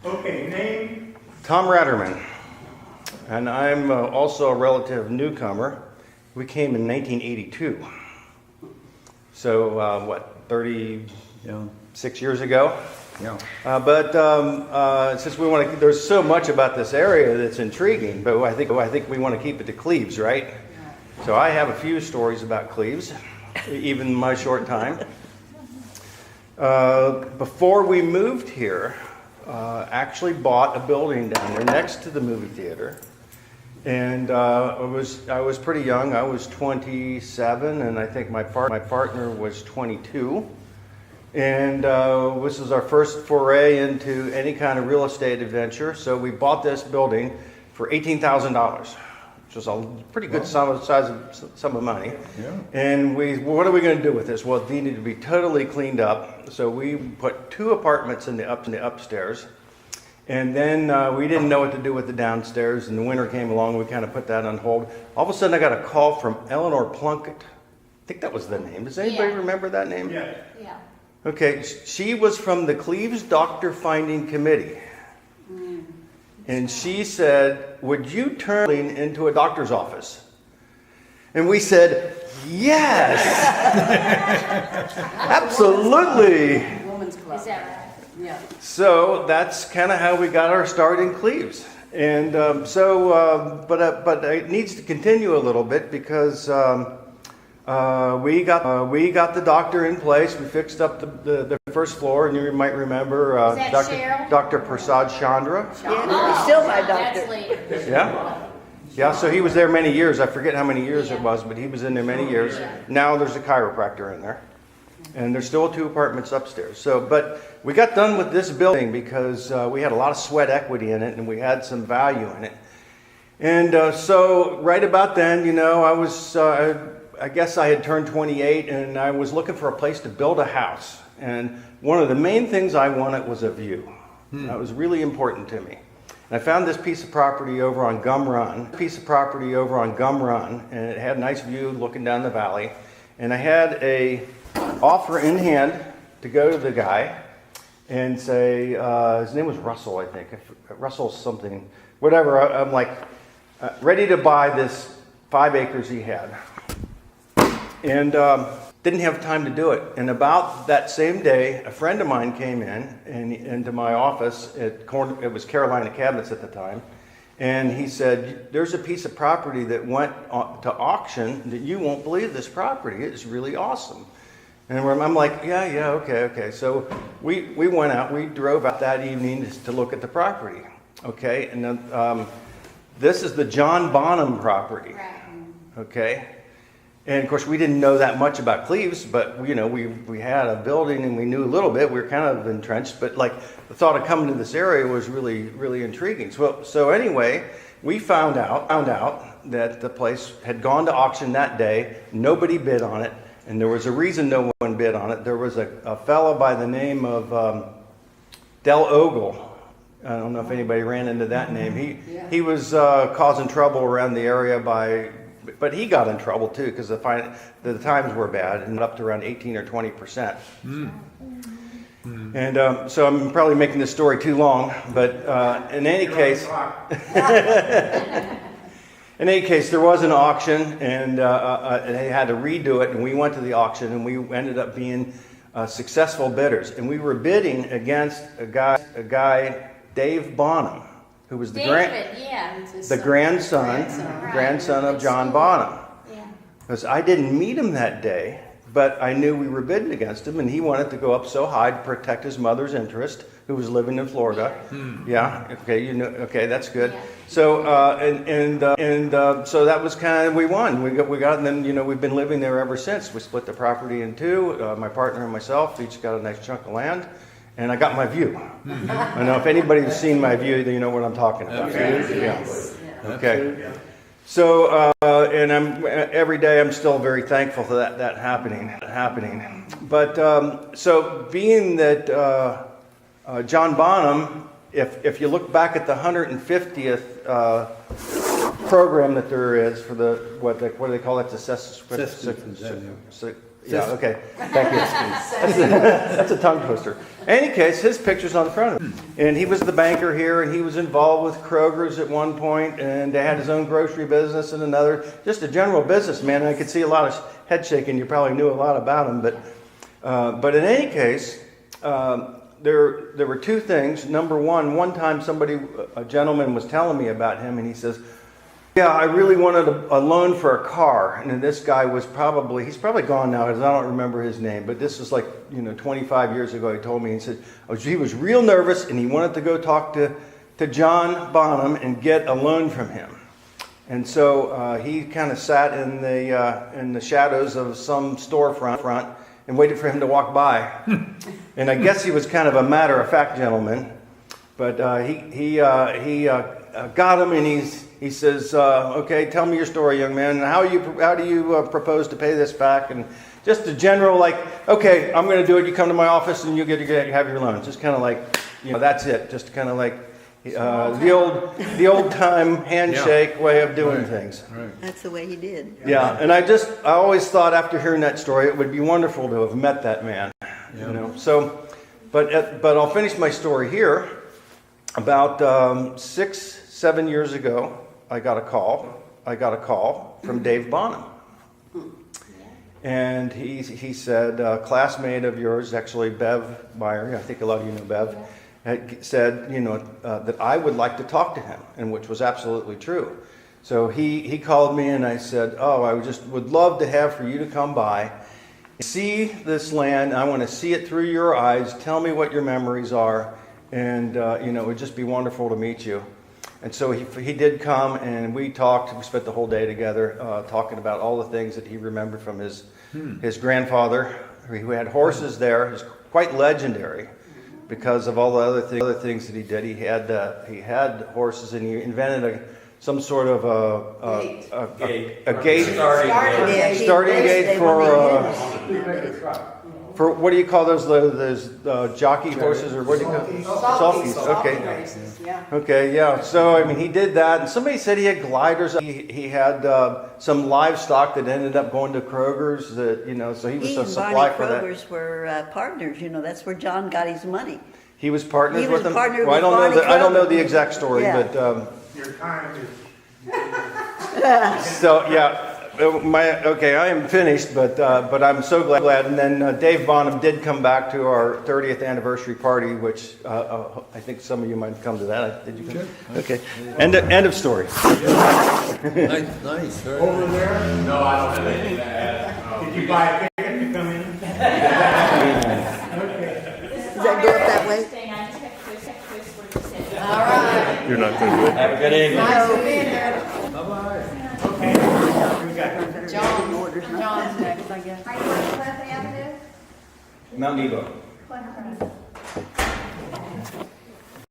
Okay, name? Tom Raderman, and I'm also a relative newcomer. We came in 1982, so what, 36 years ago? Yeah. But since we want to, there's so much about this area that's intriguing, but I think we want to keep it to Cleves, right? So I have a few stories about Cleves, even in my short time. Before we moved here, actually bought a building down there next to the movie theater, and I was pretty young. I was 27, and I think my partner was 22. And this was our first foray into any kind of real estate adventure. So we bought this building for $18,000, which was a pretty good sum of money. Yeah. And what are we going to do with this? Well, it needed to be totally cleaned up. So we put 2 apartments in the upstairs. And then we didn't know what to do with the downstairs. And the winter came along. We kind of put that on hold. All of a sudden, I got a call from Eleanor Plunkett. I think that was the name. Does anybody remember that name? Yeah. Yeah. Okay, she was from the Cleves Doctor Finding Committee. And she said, would you turn into a doctor's office? And we said, yes! Absolutely! Women's club. Is that right? Yeah. So that's kind of how we got our start in Cleves. And but it needs to continue a little bit because we got the doctor in place. We fixed up the first floor, and you might remember Is that Cheryl? Dr. Prasad Chandra. Yeah, he's still my doctor. That's later. Yeah, so he was there many years. I forget how many years it was, but he was in there many years. Now there's a chiropractor in there, and there's still 2 apartments upstairs. So, but we got done with this building because we had a lot of sweat equity in it, and we had some value in it. And so right about then, I was. I guess I had turned 28, and I was looking for a place to build a house. And one of the main things I wanted was a view. That was really important to me. And I found this piece of property over on Gum Run, and it had a nice view looking down the valley. And I had a offer in hand to go to the guy and say, his name was Russell, I think. Russell something, whatever. I'm like, ready to buy this 5 acres he had. And didn't have time to do it. And about that same day, a friend of mine came into my office. It was Carolina Cabinets at the time. And he said, there's a piece of property that went to auction that you won't believe this property. It's really awesome. And I'm like, yeah, okay. So we went out. We drove out that evening to look at the property. Okay, and then, this is the John Bonham property. Okay. And of course, we didn't know that much about Cleves, but we had a building and we knew a little bit. We were kind of entrenched, but like the thought of coming to this area was really, really intriguing. So anyway, we found out that the place had gone to auction that day. Nobody bid on it, and there was a reason no one bid on it. There was a fellow by the name of Del Ogle. I don't know if anybody ran into that name. He was causing trouble around the area but he got in trouble too because the times were bad and up to around 18 or 20%. And so I'm probably making this story too long, but in any case, there was an auction, and they had to redo it, and we went to the auction, and we ended up being successful bidders, and we were bidding against a guy, Dave Bonham, who was the grandson of John Bonham. Yeah. Because I didn't meet him that day, but I knew we were bidding against him, and he wanted to go up so high to protect his mother's interest, who was living in Florida. Yeah. Okay, that's good. Yeah. So so that was kind of, we won. We got, and then we've been living there ever since. We split the property in 2. My partner and myself each got a nice chunk of land. And I got my view. I know if anybody's seen my view, then you know what I'm talking about. Yeah. Okay. So, and every day I'm still very thankful for that happening. But so being that John Bonham, if you look back at the 150th program that there is for the what do they call it? Yeah, okay. Thank you. That's a tongue twister. In any case, his picture's on the front of it. And he was the banker here, and he was involved with Kroger's at one point, and they had his own grocery business and another. Just a general businessman. And I could see a lot of head shaking. You probably knew a lot about him. But in any case, there were two things. Number one time a gentleman was telling me about him, and he says, yeah, I really wanted a loan for a car. And then this guy he's probably gone now, because I don't remember his name, but this was 25 years ago. He told me, he said, he was real nervous, and he wanted to go talk to John Bonham and get a loan from him. And so he kind of sat in the shadows of some storefront and waited for him to walk by. And I guess he was kind of a matter-of-fact gentleman, but he got him, and he says, okay, tell me your story, young man. How do you propose to pay this back? And just a general, okay, I'm going to do it. You come to my office and you get to have your loan. Just kind of that's it. Just kind of the old time handshake way of doing things. Right. That's the way he did. Yeah, and I always thought after hearing that story, it would be wonderful to have met that man. Yeah. So, but I'll finish my story here. About 6-7 years ago, I got a call from Dave Bonham, and he said, classmate of yours, actually Bev Meyer, I think a lot of you know Bev, had said that I would like to talk to him, and which was absolutely true. So he called me, and I said, I would love to have for you to come by, see this land. I want to see it through your eyes. Tell me what your memories are, and it would just be wonderful to meet you. And so he did come, and we talked. We spent the whole day together talking about all the things that he remembered from his grandfather, who had horses there. It was quite legendary because of all the other things that he did. He had horses, and he invented some sort of a gate starting gate for what do you call those jockey horses, or what do you call them? Sulkies. Okay. Okay, yeah. So he did that, and somebody said he had gliders. He had some livestock that ended up going to Kroger's. So he was a supply for that. Kroger's were partners. That's where John got his money. He was partners He with was them. partnered Well, with I don't know Kroger. the exact story, Yeah. but Your time is. so yeah. I am finished, but I'm so glad. And then Dave Bonham did come back to our 30th anniversary party, which I think some of you might have come to that. Did you come? Okay. End of story. Nice. Very Over nice. there? No, I don't have anything to add. Did you buy a ticket to come in? Does that go up that way? I just have quiz what you said. All right. You're not going to do it. Have a good evening. Nice to be there. Orders, no? John's next, I guess. Mount Nebo. What happened?